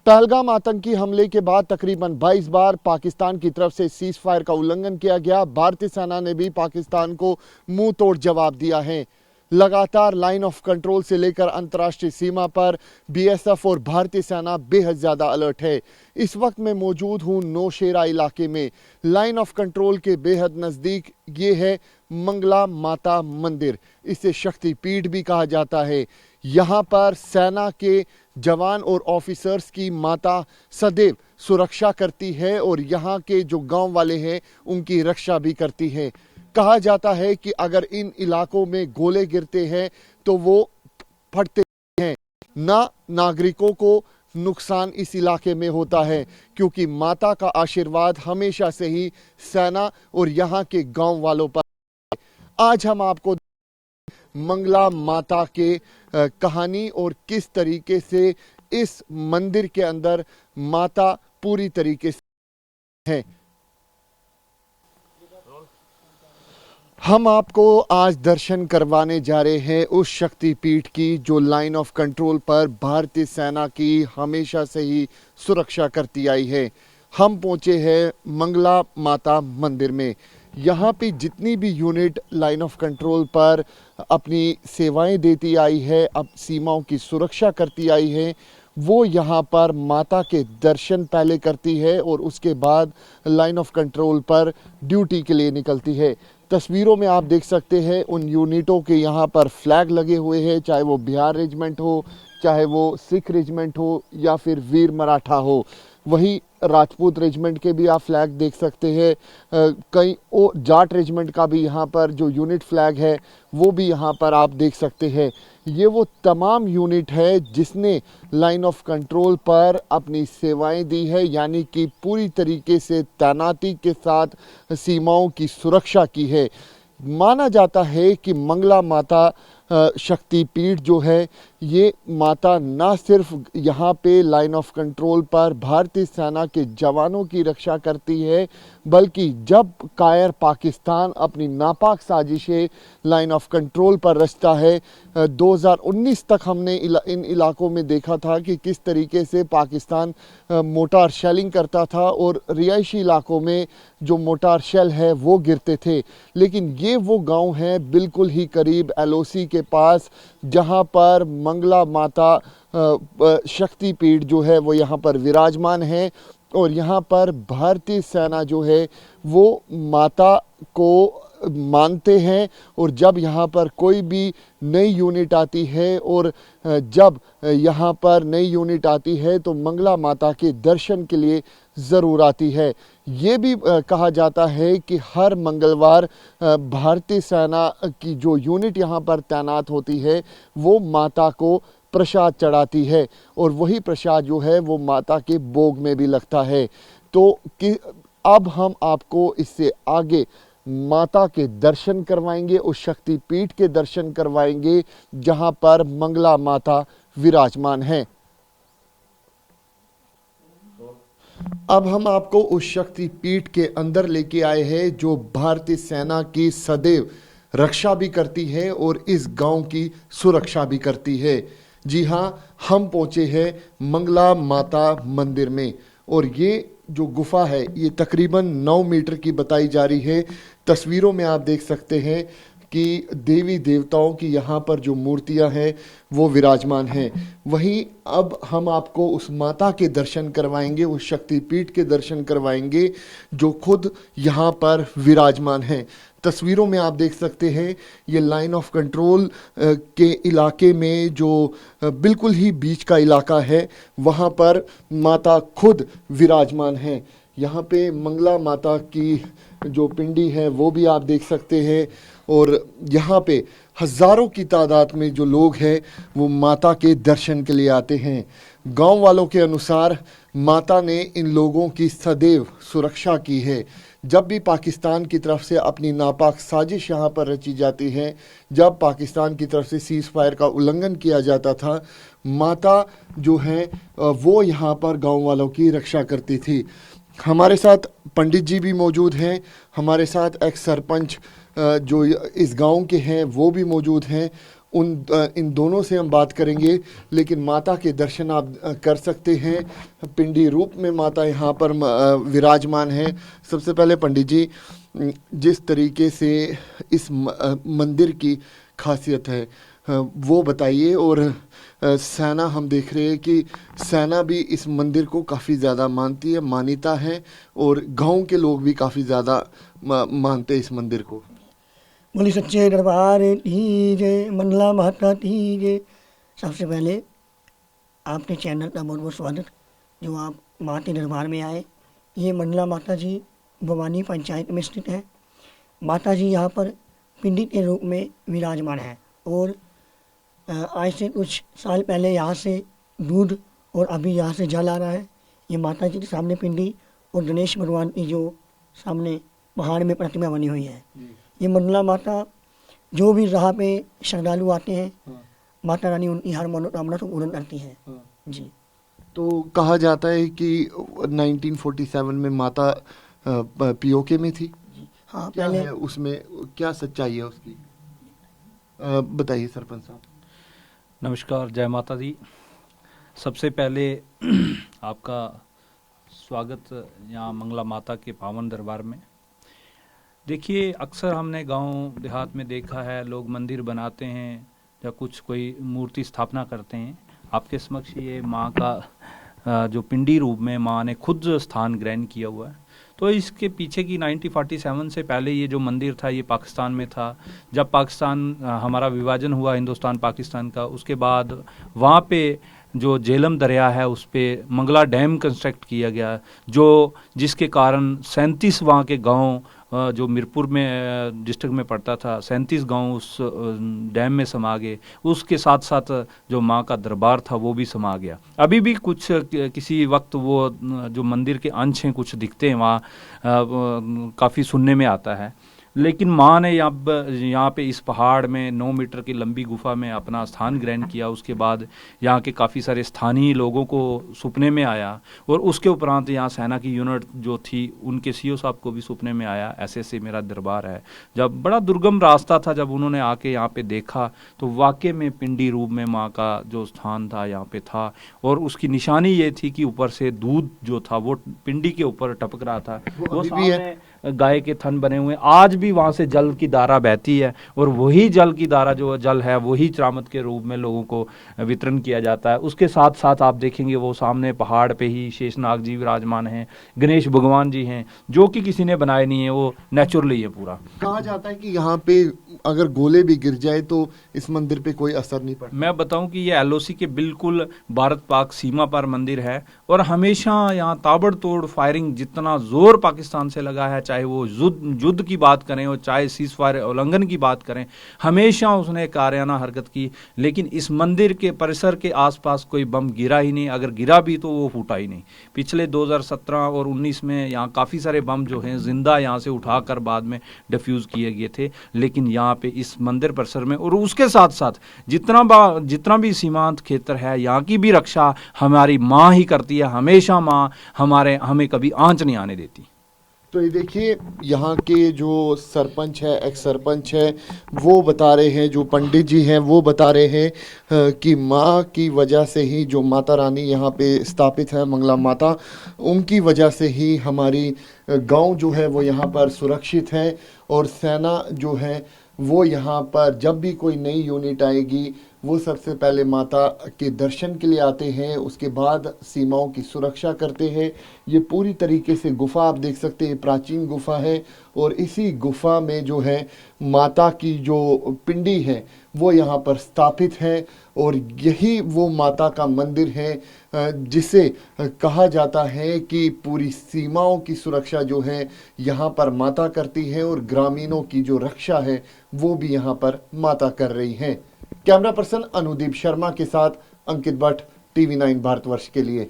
पहलगाम आतंकी हमले के बाद तकरीबन 22 बार पाकिस्तान की तरफ से सीज फायर का उल्लंघन किया गया। भारतीय सेना ने भी पाकिस्तान को मुंह तोड़ जवाब दिया है। लगातार लाइन ऑफ कंट्रोल से लेकर अंतर्राष्ट्रीय सीमा पर बीएसएफ और भारतीय सेना बेहद ज्यादा अलर्ट है। इस वक्त मैं मौजूद हूं नौशेरा इलाके में। लाइन ऑफ कंट्रोल के बेहद नजदीक ये है मंगला माता मंदिर, इसे शक्तिपीठ भी कहा जाता है। यहाँ पर सेना के जवान और ऑफिसर्स की माता सदैव सुरक्षा करती है और यहाँ के जो गांव वाले हैं उनकी रक्षा भी करती है। कहा जाता है कि अगर इन इलाकों में गोले गिरते हैं तो वो फटते हैं, ना नागरिकों को नुकसान इस इलाके में होता है, क्योंकि माता का आशीर्वाद हमेशा से ही सेना और यहाँ के गांव वालों पर। आज हम आपको मंगला माता के कहानी और किस तरीके से इस मंदिर के अंदर माता पूरी तरीके से है। हम आपको आज दर्शन करवाने जा रहे हैं उस शक्तिपीठ की जो लाइन ऑफ कंट्रोल पर भारतीय सेना की हमेशा से ही सुरक्षा करती आई है। हम पहुंचे हैं मंगला माता मंदिर में। यहाँ पे जितनी भी यूनिट लाइन ऑफ कंट्रोल पर अपनी सेवाएं देती आई है, अब सीमाओं की सुरक्षा करती आई है, वो यहाँ पर माता के दर्शन पहले करती है और उसके बाद लाइन ऑफ कंट्रोल पर ड्यूटी के लिए निकलती है। तस्वीरों में आप देख सकते हैं उन यूनिटों के यहाँ पर फ्लैग लगे हुए हैं, चाहे वो बिहार रेजिमेंट हो, चाहे वो सिख रेजिमेंट हो या फिर वीर मराठा हो। वहीं राजपूत रेजिमेंट के भी आप फ्लैग देख सकते हैं। कई जाट रेजिमेंट का भी यहाँ पर जो यूनिट फ्लैग है वो भी यहाँ पर आप देख सकते हैं। ये वो तमाम यूनिट है जिसने लाइन ऑफ कंट्रोल पर अपनी सेवाएं दी है, यानी कि पूरी तरीके से तैनाती के साथ सीमाओं की सुरक्षा की है। माना जाता है कि मंगला माता शक्तिपीठ जो है, ये माता ना सिर्फ यहाँ पे लाइन ऑफ कंट्रोल पर भारतीय सेना के जवानों की रक्षा करती है, बल्कि जब कायर पाकिस्तान अपनी नापाक साजिशें लाइन ऑफ कंट्रोल पर रचता है, 2019 तक हमने इन इलाकों में देखा था कि किस तरीके से पाकिस्तान मोटार शेलिंग करता था और रिहायशी इलाकों में जो मोटार शेल है वो गिरते थे। लेकिन ये वो गांव है बिल्कुल ही करीब एलओसी के पास, जहां पर मंगला माता शक्तिपीठ जो है वो यहाँ पर विराजमान है और यहाँ पर भारतीय सेना जो है वो माता को मानते हैं। और जब यहाँ पर कोई भी नई यूनिट आती है और जब यहाँ पर नई यूनिट आती है तो मंगला माता के दर्शन के लिए ज़रूर आती है। ये भी कहा जाता है कि हर मंगलवार भारतीय सेना की जो यूनिट यहाँ पर तैनात होती है वो माता को प्रसाद चढ़ाती है और वही प्रसाद जो है वो माता के भोग में भी लगता है। तो अब हम आपको इससे आगे माता के दर्शन करवाएंगे, उस शक्तिपीठ के दर्शन करवाएंगे जहां पर मंगला माता विराजमान है। अब हम आपको उस शक्तिपीठ के अंदर लेके आए हैं जो भारतीय सेना की सदैव रक्षा भी करती है और इस गांव की सुरक्षा भी करती है। जी हाँ, हम पहुंचे हैं मंगला माता मंदिर में और ये जो गुफा है ये तकरीबन 9 मीटर की बताई जा रही है। तस्वीरों में आप देख सकते हैं कि देवी देवताओं की यहाँ पर जो मूर्तियाँ हैं वो विराजमान हैं। वहीं अब हम आपको उस माता के दर्शन करवाएंगे, उस शक्तिपीठ के दर्शन करवाएंगे जो खुद यहाँ पर विराजमान हैं। तस्वीरों में आप देख सकते हैं ये लाइन ऑफ कंट्रोल के इलाके में जो बिल्कुल ही बीच का इलाका है वहाँ पर माता खुद विराजमान हैं। यहाँ पे मंगला माता की जो पिंडी है वो भी आप देख सकते हैं और यहाँ पे हज़ारों की तादाद में जो लोग हैं वो माता के दर्शन के लिए आते हैं। गांव वालों के अनुसार माता ने इन लोगों की सदैव सुरक्षा की है। जब भी पाकिस्तान की तरफ से अपनी नापाक साजिश यहाँ पर रची जाती है, जब पाकिस्तान की तरफ से सीज़ फायर का उल्लंघन किया जाता था, माता जो है वो यहाँ पर गांव वालों की रक्षा करती थी। हमारे साथ पंडित जी भी मौजूद हैं, हमारे साथ एक्स सरपंच जो इस गांव के हैं वो भी मौजूद हैं। इन दोनों से हम बात करेंगे। लेकिन माता के दर्शन आप कर सकते हैं, पिंडी रूप में माता यहाँ पर विराजमान है। सबसे पहले पंडित जी, जिस तरीके से इस मंदिर की खासियत है वो बताइए। और सेना, हम देख रहे हैं कि सेना भी इस मंदिर को काफ़ी ज़्यादा मानती है, मान्यता है, और गांव के लोग भी काफ़ी ज़्यादा मानते हैं इस मंदिर को। बोली सच्चे दरबार की जय, मंडला माता की जय। सबसे पहले आपके चैनल का बहुत बहुत स्वागत, जो आप माँ के दरबार में आए। ये मंडला माता जी भवानी पंचायत में स्थित है। माता जी यहाँ पर पिंडी के रूप में विराजमान है, और आज से कुछ साल पहले यहाँ से दूध और अभी यहाँ से जल आ रहा है। ये माता जी के सामने पिंडी और गणेश भगवान की जो सामने पहाड़ में प्रतिमा बनी हुई है। ये मंडला माता, जो भी राह पे श्रद्धालु आते हैं, माता रानी उनकी हर मनोकामना को पूर्ण करती है। जी। तो कहा जाता है कि 1947 में माता पीओके में थी। हाँ, क्या पहले है उसमें, क्या सच्चाई है उसकी, बताइए सरपंच साहब। नमस्कार, जय माता दी। सबसे पहले आपका स्वागत यहाँ मंगला माता के पावन दरबार में। देखिए, अक्सर हमने गांव देहात में देखा है, लोग मंदिर बनाते हैं या कुछ कोई मूर्ति स्थापना करते हैं। आपके समक्ष ये माँ का जो पिंडी रूप में माँ ने खुद स्थान ग्रहण किया हुआ है। तो इसके पीछे की 1947 से पहले ये जो मंदिर था ये पाकिस्तान में था। जब पाकिस्तान हमारा विभाजन हुआ हिंदुस्तान पाकिस्तान का, उसके बाद वहाँ पे जो झेलम दरिया है उस पे मंगला डैम कंस्ट्रक्ट किया गया, जो जिसके कारण 37 वहाँ के गांव जो मीरपुर में डिस्ट्रिक्ट में पड़ता था, 37 गांव उस डैम में समा गए। उसके साथ साथ जो माँ का दरबार था वो भी समा गया। अभी भी कुछ किसी वक्त वो जो मंदिर के अंश हैं कुछ दिखते हैं वहाँ, काफ़ी सुनने में आता है। लेकिन माँ ने यहाँ पे इस पहाड़ में 9 मीटर की लंबी गुफा में अपना स्थान ग्रहण किया। उसके बाद यहाँ के काफ़ी सारे स्थानीय लोगों को सपने में आया, और उसके उपरांत यहाँ सेना की यूनिट जो थी उनके सीओ साहब को भी सपने में आया, ऐसे मेरा दरबार है। जब बड़ा दुर्गम रास्ता था, जब उन्होंने आके यहाँ पे देखा तो वाकई में पिंडी रूप में माँ का जो स्थान था यहाँ पे था। और उसकी निशानी ये थी कि ऊपर से दूध जो था वो पिंडी के ऊपर टपक रहा था। वो सामने गाय के थन बने हुए, आज भी वहां से जल की धारा बहती है, और वही जल की धारा जो जल है वही त्रामत के रूप में लोगों को वितरण किया जाता है। उसके साथ साथ आप देखेंगे वो सामने पहाड़ पे ही शेषनाग जी विराजमान हैं, गणेश भगवान जी हैं, जो कि किसी ने बनाए नहीं है, वो नेचुरली है पूरा। कहा जाता है कि यहाँ पे अगर गोले भी गिर जाए तो इस मंदिर पे कोई असर नहीं पड़ता। मैं बताऊं कि ये एलओसी के बिल्कुल भारत पाक सीमा पर मंदिर है, और हमेशा यहाँ ताबड़तोड़ फायरिंग, जितना जोर पाकिस्तान से लगा है, चाहे वो युद्ध की बात करें और चाहे सीजफायर उल्लंघन की बात करें, हमेशा उसने कारियाना हरकत की। लेकिन इस मंदिर के परिसर के आसपास कोई बम गिरा ही नहीं, अगर गिरा भी तो वो फूटा ही नहीं। पिछले 2017 और 19 में यहाँ काफ़ी सारे बम जो हैं जिंदा यहाँ से उठाकर बाद में डिफ्यूज़ किए गए थे। लेकिन यहाँ पे इस मंदिर परिसर में, और उसके साथ साथ जितना भी सीमांत क्षेत्र है, यहाँ की भी रक्षा हमारी माँ ही करती है। हमेशा माँ हमें कभी आंच नहीं आने देती। तो ये देखिए, यहाँ के जो सरपंच है, एक्स सरपंच है, वो बता रहे हैं, जो पंडित जी हैं वो बता रहे हैं कि माँ की वजह से ही, जो माता रानी यहाँ पे स्थापित है मंगला माता, उनकी वजह से ही हमारी गांव जो है वो यहाँ पर सुरक्षित है। और सेना जो है वो यहाँ पर जब भी कोई नई यूनिट आएगी वो सबसे पहले माता के दर्शन के लिए आते हैं, उसके बाद सीमाओं की सुरक्षा करते हैं। ये पूरी तरीके से गुफा आप देख सकते हैं, प्राचीन गुफा है, और इसी गुफा में जो है माता की जो पिंडी है वो यहाँ पर स्थापित है। और यही वो माता का मंदिर है जिसे कहा जाता है कि पूरी सीमाओं की सुरक्षा जो है यहाँ पर माता करती है, और ग्रामीणों की जो रक्षा है वो भी यहाँ पर माता कर रही है। कैमरा पर्सन अनुदीप शर्मा के साथ अंकित भट्ट, TV9 भारतवर्ष के लिए।